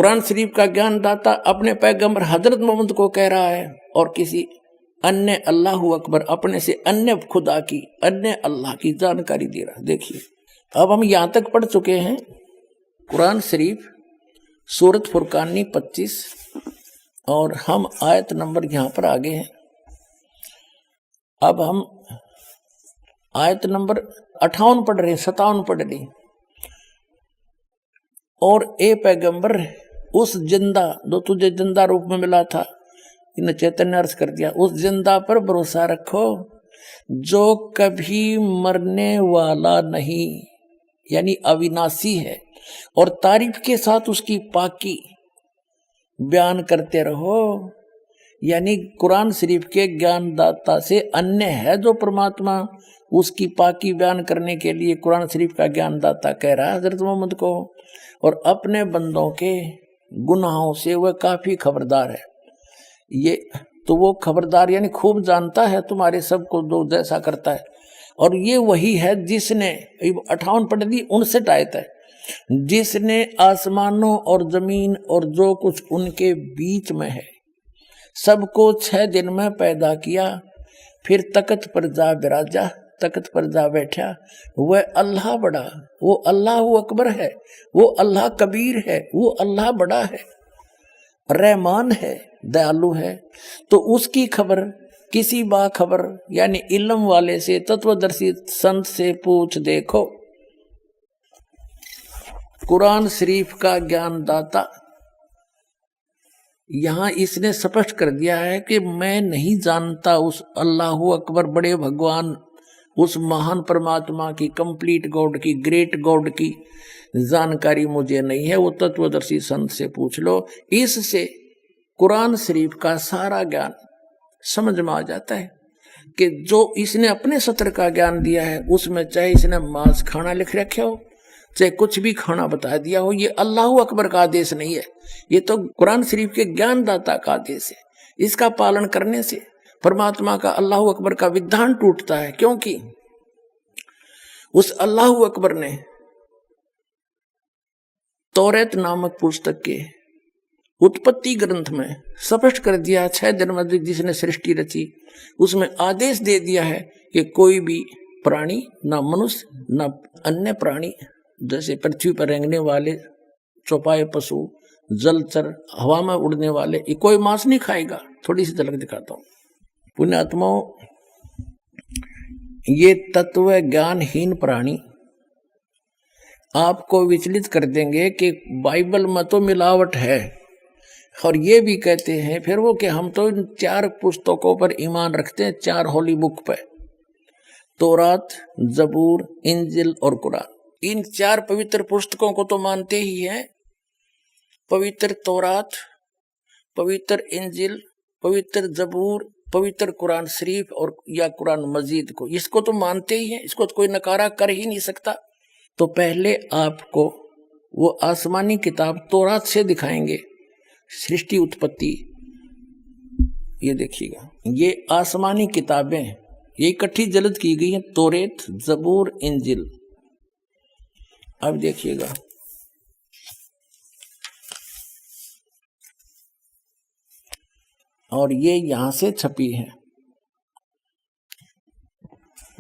कुरान शरीफ का ज्ञान दाता अपने पैगंबर हजरत मोहम्मद को कह रहा है और किसी अन्य अल्लाह अकबर अपने से अन्य खुदा की अन्य अल्लाह की जानकारी दे रहा। देखिए अब हम यहां तक पढ़ चुके हैं कुरान शरीफ सूरत फुरकानी 25 और हम आयत नंबर यहां पर आगे हैं। अब हम आयत नंबर 58 पढ़ रहे, 57 पढ़ रहे। और ए पैगंबर उस जिंदा जो तुझे जिंदा रूप में मिला था, इन्हें चैतन्य अर्थ कर दिया, उस जिंदा पर भरोसा रखो जो कभी मरने वाला नहीं यानी अविनाशी है, और तारीफ के साथ उसकी पाकी बयान करते रहो। यानी कुरान शरीफ के ज्ञानदाता से अन्य है जो परमात्मा, उसकी पाकी बयान करने के लिए कुरान शरीफ का ज्ञानदाता कह रहा है हजरत मोहम्मद को, और अपने बंदों के गुनाहों से वह काफी खबरदार है। ये तो वो खबरदार यानी खूब जानता है तुम्हारे सबको जो जैसा करता है। और ये वही है जिसने 58 पढ़ दी, 59 आयत है, जिसने आसमानों और जमीन और जो कुछ उनके बीच में है सबको 6 दिन में पैदा किया, फिर तख्त पर जा बिराजा, तख्त पर जा बैठा। वह अल्लाह बड़ा, वो अल्लाह अकबर है, वो अल्लाह कबीर है, वो अल्लाह बड़ा है, रहमान है, दयालु है। तो उसकी खबर किसी बाखबर यानी इल्म वाले से, तत्वदर्शी संत से पूछ देखो। कुरान शरीफ का ज्ञानदाता यहां इसने स्पष्ट कर दिया है कि मैं नहीं जानता उस अल्लाह अकबर बड़े भगवान, उस महान परमात्मा की, कंप्लीट गॉड की, ग्रेट गॉड की जानकारी मुझे नहीं है, वो तत्वदर्शी संत से पूछ लो। इससे कुरान शरीफ का सारा ज्ञान समझ में आ जाता है कि जो इसने अपने सत्र का ज्ञान दिया है उसमें चाहे इसने मांस खाना लिख रखे हो, चाहे कुछ भी खाना बता दिया हो, ये अल्लाह अकबर का आदेश नहीं है, ये तो कुरान शरीफ के ज्ञानदाता का आदेश है। इसका पालन करने से परमात्मा का, अल्लाह अकबर का विधान टूटता है, क्योंकि उस अल्लाह अकबर ने तौरात नामक पुस्तक के उत्पत्ति ग्रंथ में स्पष्ट कर दिया, 6 दिन में जिसने सृष्टि रची उसमें आदेश दे दिया है कि कोई भी प्राणी, ना मनुष्य ना अन्य प्राणी, जैसे पृथ्वी पर रेंगने वाले चौपाए पशु, जलचर, हवा में उड़ने वाले, ये कोई मांस नहीं खाएगा। थोड़ी सी झलक दिखाता हूं। पुण्यात्माओं, ये तत्व ज्ञानहीन प्राणी आपको विचलित कर देंगे कि बाइबल में तो मिलावट है, और ये भी कहते हैं फिर वो कि हम तो इन 4 पुस्तकों पर ईमान रखते हैं, 4 होली बुक पे, तौरात, जबूर, इंजिल और कुरान। इन 4 पवित्र पुस्तकों को तो मानते ही हैं, पवित्र तौरात, पवित्र इंजिल, पवित्र जबूर, पवित्र कुरान शरीफ और या कुरान मजीद को, इसको तो मानते ही हैं, इसको तो कोई नकारा कर ही नहीं सकता। तो पहले आपको वो आसमानी किताब तौरात से दिखाएंगे सृष्टि उत्पत्ति। ये देखिएगा, ये आसमानी किताबें ये इकट्ठी जल्द की गई हैं, तौरात, जबूर, इंजिल। अब देखिएगा, और ये यहां से छपी है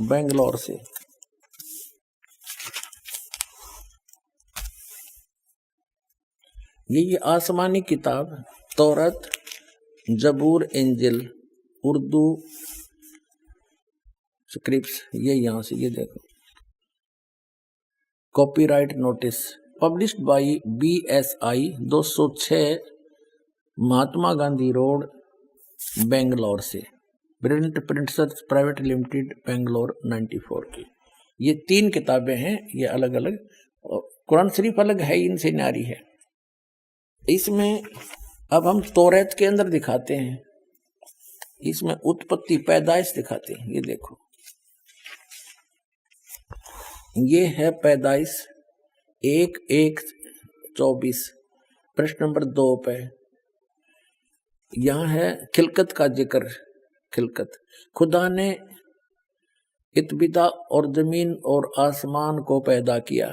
बेंगलोर से। ये आसमानी किताब तौरात, जबूर, इंजिल, उर्दू स्क्रिप्ट्स, ये यहां से, ये देखो, copyright notice published by BSI 206 Mahatma Gandhi road Bangalore से, प्रिंटर्स प्राइवेट लिमिटेड बेंगलोर 94 की। ये 3 किताबें हैं, ये अलग अलग, कुरान शरीफ अलग है, इनसे न्यारी है। इसमें अब हम तौरात के अंदर दिखाते हैं, इसमें उत्पत्ति पैदाइश दिखाते हैं। ये देखो, ये है पैदाइश 1:1:24 प्रश्न नंबर 2 पे। यहां है खिलकत का जिक्र। खिलकत, खुदा ने इत्बिदा और जमीन और आसमान को पैदा किया।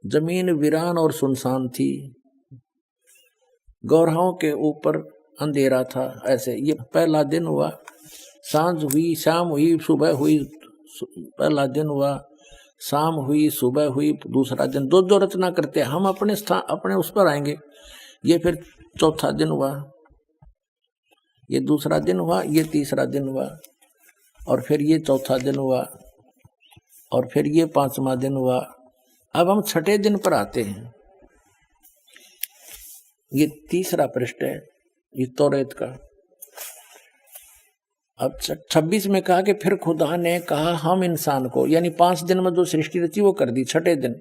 जमीन वीरान और सुनसान थी, गौरवों के ऊपर अंधेरा था। ऐसे ये पहला दिन हुआ, सांझ हुई, शाम हुई, सुबह हुई। पहला दिन हुआ, शाम हुई, सुबह हुई, दूसरा दिन। दो दो रचना करते हैं हम, अपने स्थान अपने उस पर आएंगे। ये फिर चौथा दिन हुआ, ये दूसरा दिन हुआ, ये तीसरा दिन हुआ, और फिर ये चौथा दिन हुआ, और फिर ये पांचवा दिन हुआ। अब हम छठे दिन पर आते हैं। ये तीसरा पृष्ठ है, ये तौरेत का। अब 26 में कहा कि फिर खुदा ने कहा हम इंसान को, यानी 5 दिन में जो सृष्टि रची वो कर दी। छठे दिन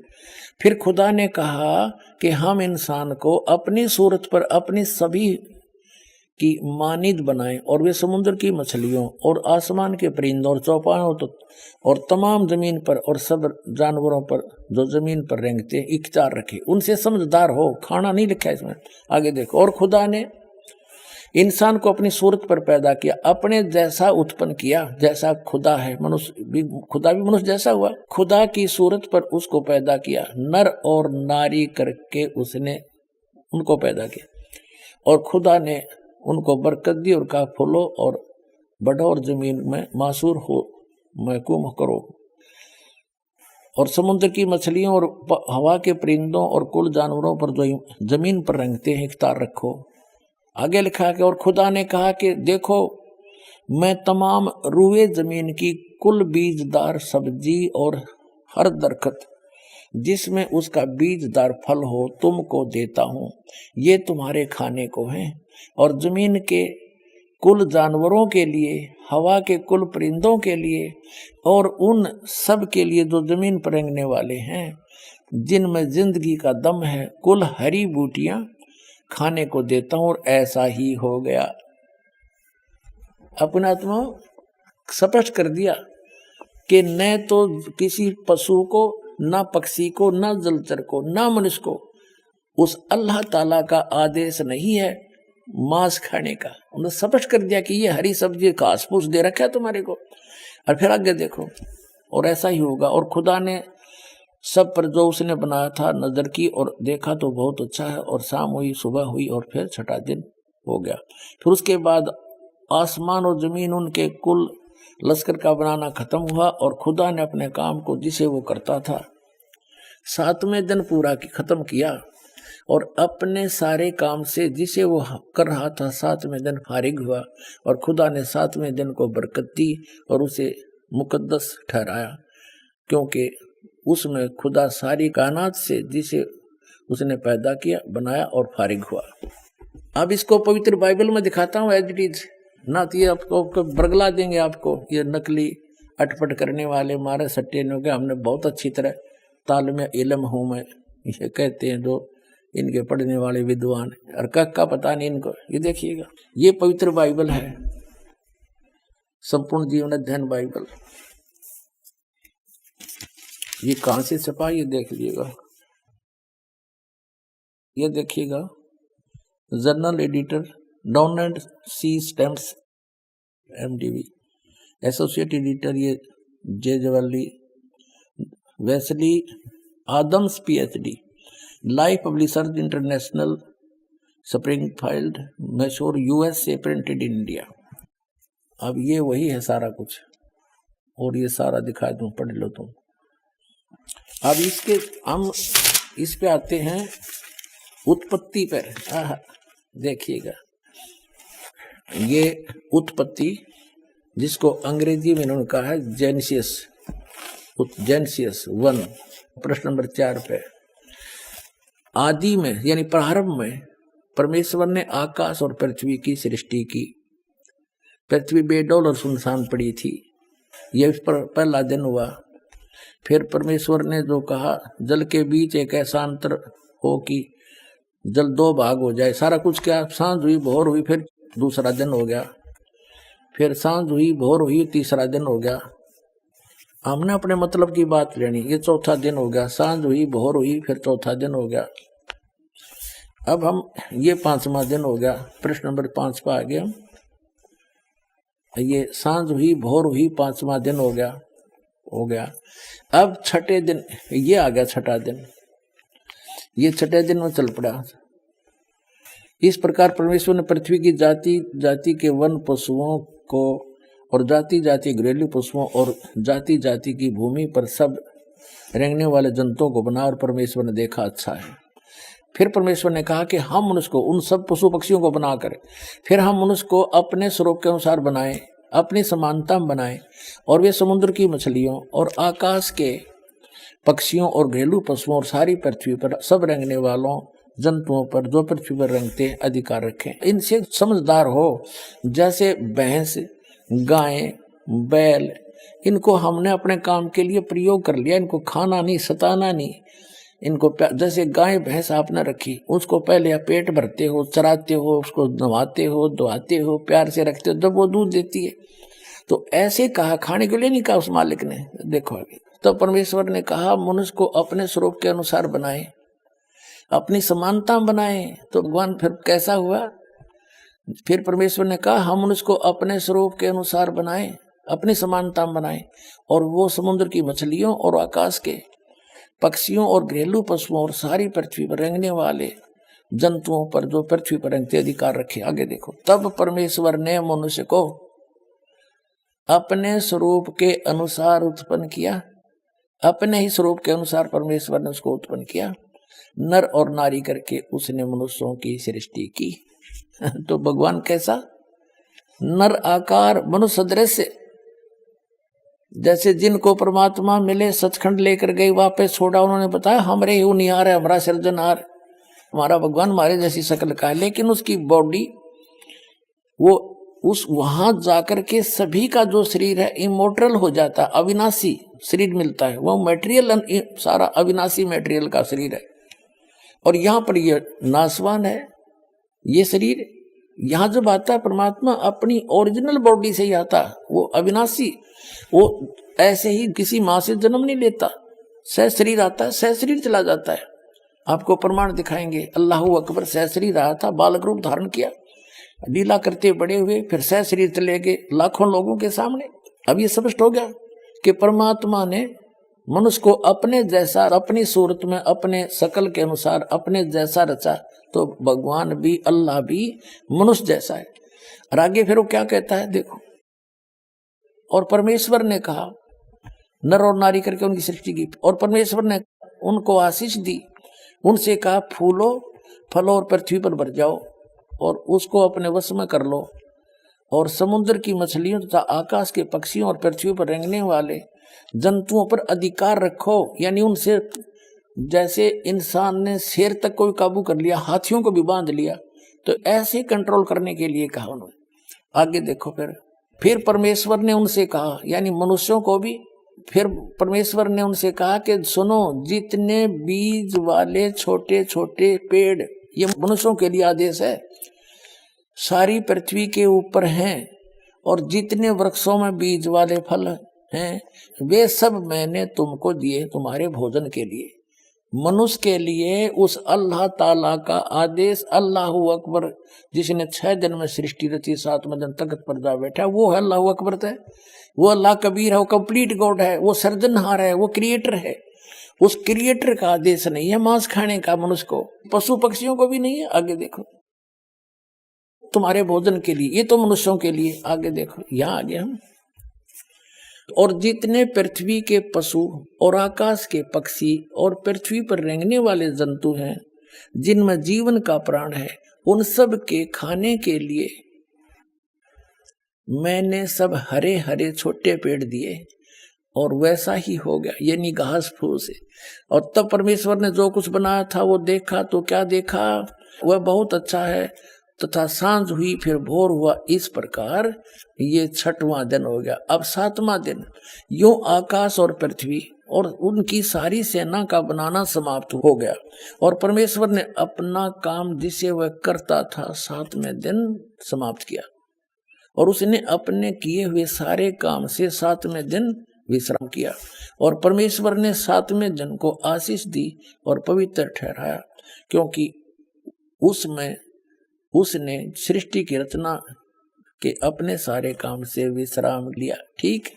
फिर खुदा ने कहा कि हम इंसान को अपनी सूरत पर अपनी सभी की मानिद बनाएं, और वे समुद्र की मछलियों और आसमान के परिंदों और चौपायों और तमाम जमीन पर और सब जानवरों पर जो जमीन पर रेंगते हैं इख्तियार रखे। उनसे समझदार हो। खाना नहीं लिखा इसमें, आगे देखो। और खुदा ने इंसान को अपनी सूरत पर पैदा किया, अपने जैसा उत्पन्न किया, जैसा खुदा है। मनुष्य भी, खुदा भी मनुष्य जैसा हुआ। खुदा की सूरत पर उसको पैदा किया, नर और नारी करके उसने उनको पैदा किया। और खुदा ने उनको बरकत दी और कहा फूलो और बढ़ो और जमीन में मासूर हो, महकूम करो, और समुद्र की मछलियों और हवा के परिंदों और कुल जानवरों पर जो जमीन पर रेंगते हैं इख्तियार रखो। आगे लिखा कि और खुदा ने कहा कि देखो मैं तमाम रुए जमीन की कुल बीजदार सब्जी और हर दरख्त जिसमें उसका बीजदार फल हो तुमको देता हूँ, ये तुम्हारे खाने को हैं। और जमीन के कुल जानवरों के लिए, हवा के कुल परिंदों के लिए, और उन सब के लिए जो जमीन पर रेंगने वाले हैं, जिनमें जिंदगी का दम है, कुल हरी बूटियां खाने को देता हूं। और ऐसा ही हो गया। अपने आत्मा स्पष्ट कर दिया कि न तो किसी पशु को, ना पक्षी को, ना जलचर को, ना मनुष्य को उस अल्लाह ताला का आदेश नहीं है मांस खाने का। उन्होंने स्पष्ट कर दिया कि ये हरी सब्जी घास फूस दे रखा है तुम्हारे को। और फिर आगे देखो, और ऐसा ही होगा। और खुदा ने सब पर जो उसने बनाया था नजर की और देखा तो बहुत अच्छा है। और शाम हुई, सुबह हुई, और फिर छठा दिन हो गया। फिर उसके बाद आसमान और जमीन उनके कुल लश्कर का बनाना खत्म हुआ। और खुदा ने अपने काम को जिसे वो करता था 7वें दिन पूरा खत्म किया, और अपने सारे काम से जिसे वो कर रहा था 7वें दिन फारिग हुआ। और खुदा ने 7वें दिन को बरकत दी और उसे मुकद्दस ठहराया, क्योंकि उसमें खुदा सारी कायनात से जिसे उसने पैदा किया, बनाया और फारिग हुआ। अब इसको पवित्र बाइबल में दिखाता हूँ एज इट इज, ना तो ये आपको बरगला देंगे आपको ये नकली अटपट करने वाले मारे सट्टे ने के हमने बहुत अच्छी तरह ताल में इल्म हूँ मैं, ये कहते हैं जो इनके पढ़ने वाले विद्वान। और का पता नहीं इनको। ये देखिएगा, ये पवित्र बाइबल है, संपूर्ण जीवन अध्ययन बाइबल। ये कहां से छपा ये देख लीजिएगा। ये देखिएगा, journal editor Donald C Stamps MDV, associate editor ये जे जवाली, Wesley Adams PhD, Life Publishers International, Springfield, Missouri, USA, printed in India. अब ये वही है सारा कुछ, और ये सारा दिखा दूं, पढ़ लो तुम। अब इसके हम इस पे आते हैं उत्पत्ति पर। देखिएगा, ये उत्पत्ति जिसको अंग्रेजी में इन्होंने कहा है जेनेसिस 1, प्रश्न नंबर 4 पे। आदि में यानी प्रारंभ में परमेश्वर ने आकाश और पृथ्वी की सृष्टि की। पृथ्वी बेडौल और सुनसान पड़ी थी, यह इस पर पहला दिन हुआ। फिर परमेश्वर ने जो कहा, जल के बीच एक ऐसा अंतर हो कि जल 2 भाग हो जाए। सारा कुछ क्या, सांझ हुई, भोर हुई, फिर दूसरा दिन हो गया। फिर सांझ हुई, भोर हुई, तीसरा दिन हो गया। हमने अपने मतलब की बात लेनी। ये चौथा दिन हो गया, सांझ हुई, भोर हुई, फिर चौथा दिन हो गया। अब हम ये 5वां दिन हो गया, प्रश्न नंबर 5 पर आ गया। ये सांझ हुई, भोर हुई, 5वां दिन हो गया। अब छठे दिन ये आ गया, छठा दिन। ये छठे दिन में चल पड़ा। इस प्रकार परमेश्वर ने पृथ्वी की जाति जाति के वन पशुओं को और जाति जाति घरेलू पशुओं और जाति जाति की भूमि पर सब रेंगने वाले जंतुओं को बना, और परमेश्वर ने देखा अच्छा है। फिर परमेश्वर ने कहा कि हम मनुष्य को, उन सब पशु पक्षियों को बनाकर फिर हम मनुष्य को अपने स्वरूप के अनुसार बनाएं, अपनी समानता में बनाएं, और वे समुद्र की मछलियों और आकाश के पक्षियों और घरेलू पशुओं और सारी पृथ्वी पर सब रेंगने वालों जंतुओं पर जो पृथ्वी पर रेंगते अधिकार रखें। इनसे समझदार हो, जैसे भैंस, गाय, बैल, इनको हमने अपने काम के लिए प्रयोग कर लिया, इनको खाना नहीं, सताना नहीं, इनको जैसे गाय भैंस आपने रखी, उसको पहले आप पेट भरते हो, चराते हो, उसको नहवाते हो, धुआते हो, प्यार से रखते हो, जब वो दूध देती है। तो ऐसे कहा, खाने के लिए नहीं कहा उस मालिक ने। देखो आगे, तो परमेश्वर ने कहा मनुष्य को अपने स्वरूप के अनुसार बनाए, अपनी समानता बनाए। तो भगवान फिर कैसा हुआ? फिर परमेश्वर ने कहा हम मनुष्य को अपने स्वरूप के अनुसार बनाए, अपनी समानता बनाए, और वो समुद्र की मछलियों और आकाश के पक्षियों और घरेलू पशुओं और सारी पृथ्वी पर रेंगने वाले जंतुओं पर जो पृथ्वी पर रेंगते अधिकार रखे। आगे देखो, तब परमेश्वर ने मनुष्य को अपने स्वरूप के अनुसार उत्पन्न किया, अपने ही स्वरूप के अनुसार परमेश्वर ने उसको उत्पन्न किया, नर और नारी करके उसने मनुष्यों की सृष्टि की। तो भगवान कैसा? नर आकार, मनुष्य सदृश, जैसे जिनको परमात्मा मिले सचखंड लेकर गए, वापस छोड़ा, उन्होंने बताया हमरे ही निहार है, हमारा सृजनहार, हमारा भगवान हमारे जैसी शक्ल का है, लेकिन उसकी बॉडी वो उस वहां जाकर के सभी का जो शरीर है इमोर्टल हो जाता, अविनाशी शरीर मिलता है, वो मटेरियल सारा अविनाशी मटेरियल का शरीर है। और यहाँ पर ये नासवान है ये शरीर। यहाँ जब आता है परमात्मा अपनी ओरिजिनल बॉडी से ही आता, वो अविनाशी, वो ऐसे ही किसी माँ से जन्म नहीं लेता, सह शरीर आता है, सह शरीर चला जाता है। आपको प्रमाण दिखाएंगे, अल्लाहू अकबर सह शरीर आया था, बालक रूप धारण किया, लीला करते बड़े हुए, फिर सह शरीर चले गए लाखों लोगों के सामने। अब ये स्पष्ट हो गया कि परमात्मा ने मनुष्य को अपने जैसा, अपनी सूरत में, अपने शकल के अनुसार अपने जैसा रचा। तो भगवान भी, अल्लाह भी मनुष्य जैसा है। और आगे फिर वो क्या कहता है देखो, और परमेश्वर ने कहा नर और नारी करके उनकी सृष्टि की, और परमेश्वर ने उनको आशीष दी, उनसे कहा फूलो फलो और पृथ्वी पर भर जाओ और उसको अपने वश में कर लो, और समुद्र की मछलियों तथा आकाश के पक्षियों और पृथ्वी पर रेंगने वाले जंतुओं पर अधिकार रखो। यानी उनसे, जैसे इंसान ने शेर तक को भी काबू कर लिया, हाथियों को भी बांध लिया, तो ऐसे कंट्रोल करने के लिए कहा उन्होंने। आगे देखो, फिर परमेश्वर ने उनसे कहा, यानी मनुष्यों को भी, फिर परमेश्वर ने उनसे कहा कि सुनो, जितने बीज वाले छोटे छोटे पेड़, ये मनुष्यों के लिए आदेश है, सारी पृथ्वी के ऊपर हैं, और जितने वृक्षों में बीज वाले फल हैं, वे सब मैंने तुमको दिए तुम्हारे भोजन के लिए। मनुष्य के लिए उस अल्लाह ताला का आदेश, अल्लाहू अकबर, जिसने 6 दिन में सृष्टि रची, 7वें दिन तख्त पर जा बैठा, वो है अल्लाहू अकबर है, वो अल्लाह कबीर है, वो कंप्लीट गॉड है, वो सर्जनहार है, वो क्रिएटर है। उस क्रिएटर का आदेश नहीं है मांस खाने का मनुष्य को, पशु पक्षियों को भी नहीं है। आगे देखो, तुम्हारे भोजन के लिए, ये तो मनुष्यों के लिए। आगे देखो, यहाँ आगे हम, और जितने पृथ्वी के पशु और आकाश के पक्षी और पृथ्वी पर रेंगने वाले जंतु हैं, जिनमें जीवन का प्राण है, उन सब के खाने के लिए मैंने सब हरे हरे छोटे पेड़ दिए, और वैसा ही हो गया, यानी घास फूस से। और तब परमेश्वर ने जो कुछ बनाया था वो देखा, तो क्या देखा? वह बहुत अच्छा है। तथा सांझ हुई, फिर भोर हुआ, इस प्रकार ये 6वां दिन हो गया। अब 7वां दिन, यूं आकाश और पृथ्वी और उनकी सारी सेना का बनाना समाप्त हो गया, और परमेश्वर ने अपना काम जिसे वह करता था 7वें दिन समाप्त किया, और उसने अपने किए हुए सारे काम से 7वें दिन विश्राम किया। और परमेश्वर ने 7वें दिन को आशीष दी और पवित्र ठहराया, क्योंकि उसमें उसने सृष्टि की रचना के अपने सारे काम से विश्राम लिया। ठीक।